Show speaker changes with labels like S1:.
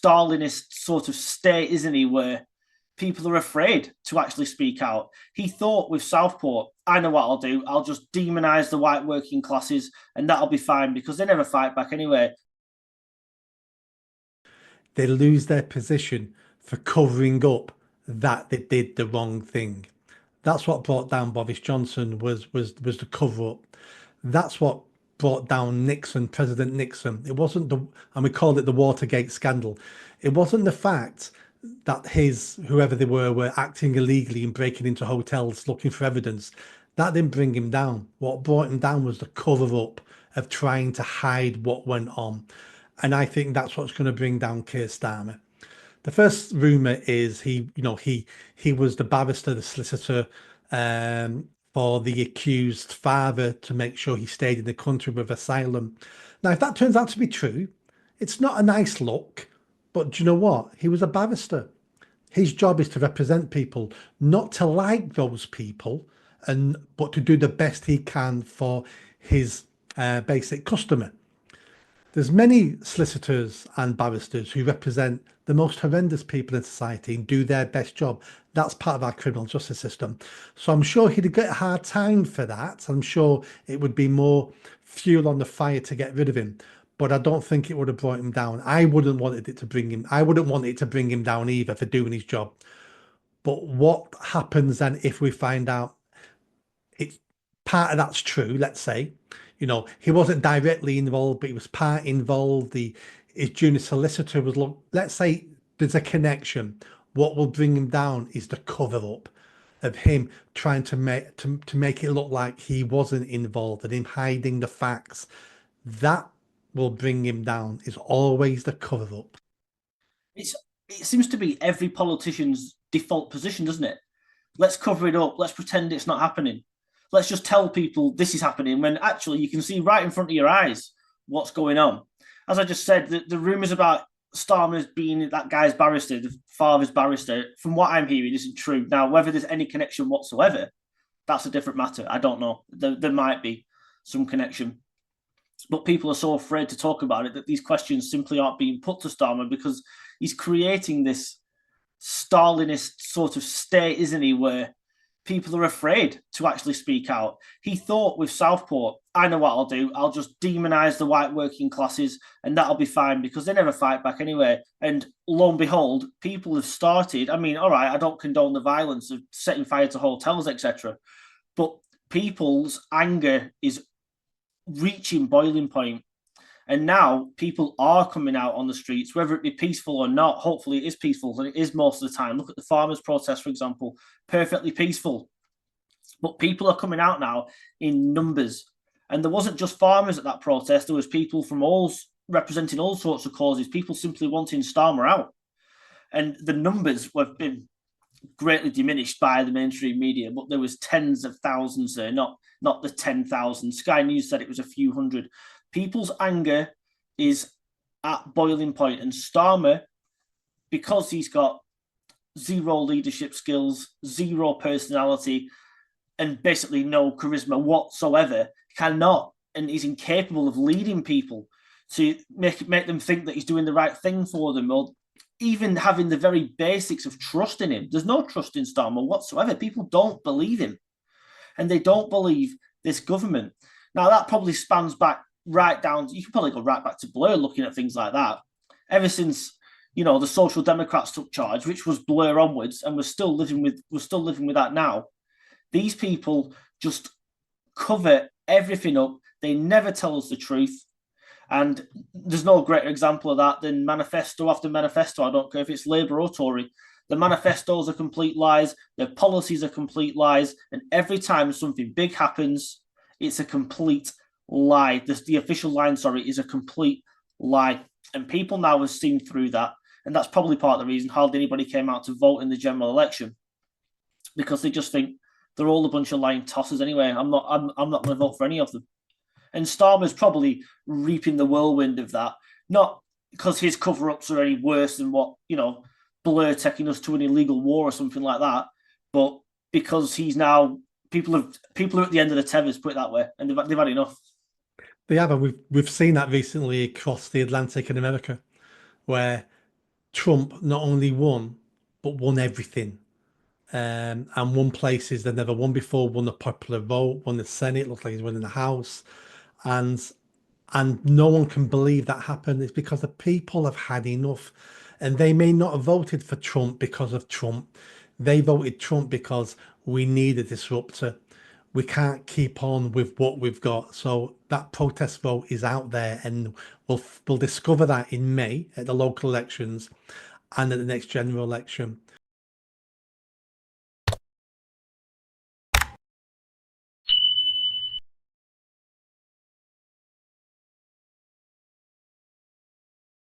S1: Stalinist sort of state, isn't he, where people are afraid to actually speak out. He thought with Southport, I know what I'll do. I'll just demonize the white working classes and that'll be fine because they never fight back anyway.
S2: They lose their position for covering up that they did the wrong thing. That's what brought down Boris Johnson was the cover up. That's what brought down Nixon, President Nixon. It wasn't the, and we called it the Watergate scandal. It wasn't the fact that his whoever they were acting illegally and breaking into hotels looking for evidence. That didn't bring him down. What brought him down was the cover up of trying to hide what went on. And I think that's what's going to bring down Keir Starmer. The first rumor is he was the barrister, the solicitor for the accused father to make sure he stayed in the country with asylum. Now, if that turns out to be true, it's not a nice look, but do you know what? He was a barrister. His job is to represent people, not to like those people, and but to do the best he can for his basic customer. There's many solicitors and barristers who represent the most horrendous people in society and do their best job. That's part of our criminal justice system. So I'm sure he'd get a hard time for that. I'm sure it would be more fuel on the fire to get rid of him. But I don't think it would have brought him down. I wouldn't want it to bring him. I wouldn't want it to bring him down either for doing his job. But what happens then if we find out it's part of that's true? Let's say, he wasn't directly involved, but he was part involved. His junior solicitor was. Let's say there's a connection. What will bring him down is the cover up of him trying to make it look like he wasn't involved and him hiding the facts. That will bring him down. Is always the cover up.
S1: It seems to be every politician's default position, doesn't it? Let's cover it up. Let's pretend it's not happening. Let's just tell people this is happening when actually you can see right in front of your eyes what's going on. As I just said, the rumours about Starmer being that guy's barrister, the father's barrister, from what I'm hearing, isn't true. Now, whether there's any connection whatsoever, that's a different matter. I don't know. There might be some connection. But people are so afraid to talk about it that these questions simply aren't being put to Starmer because he's creating this Stalinist sort of state, isn't he, where people are afraid to actually speak out. He thought with Southport, I know what I'll do. I'll just demonize the white working classes and that'll be fine because they never fight back anyway. And lo and behold, people have started. I mean, all right, I don't condone the violence of setting fire to hotels, etc. But people's anger is reaching boiling point. And now people are coming out on the streets, whether it be peaceful or not. Hopefully, it is peaceful, and it is most of the time. Look at the farmers' protest, for example, perfectly peaceful. But people are coming out now in numbers. And there wasn't just farmers at that protest. There was people from all representing all sorts of causes, people simply wanting Starmer out. And the numbers have been greatly diminished by the mainstream media, but there was tens of thousands there, not the 10,000. Sky News said it was a few hundred. People's anger is at boiling point, and Starmer, because he's got zero leadership skills, zero personality, and basically no charisma whatsoever, cannot and is incapable of leading people to make them think that he's doing the right thing for them, or even having the very basics of trust in him. There's no trust in Starmer whatsoever. People don't believe him, and they don't believe this government. Now, that probably spans back right down. You can probably go right back to Blair looking at things like that. Ever since the Social Democrats took charge, which was Blair onwards, and we're still living with that now. These people just cover everything up. They never tell us the truth. And there's no greater example of that than manifesto after manifesto. I don't care if it's Labour or Tory. The manifestos are complete lies. Their policies are complete lies. And every time something big happens, it's a complete lie. The official line, is a complete lie. And people now have seen through that. And that's probably part of the reason hardly anybody came out to vote in the general election, because they just think they're all a bunch of lying tossers anyway. I'm not going to vote for any of them. And Starmer's probably reaping the whirlwind of that, not because his cover-ups are any worse than what, Blair taking us to an illegal war or something like that, but because he's now people are at the end of the tethers, put it that way, and they've had enough.
S2: They have, and we've seen that recently across the Atlantic in America, where Trump not only won, but won everything. And won places they've never won before, won the popular vote, won the Senate, looked like he's winning the House. And no one can believe that happened. It's because the people have had enough. And they may not have voted for Trump because of Trump. They voted Trump because we need a disruptor. We can't keep on with what we've got. So that protest vote is out there, and we'll discover that in May at the local elections and at the next general election.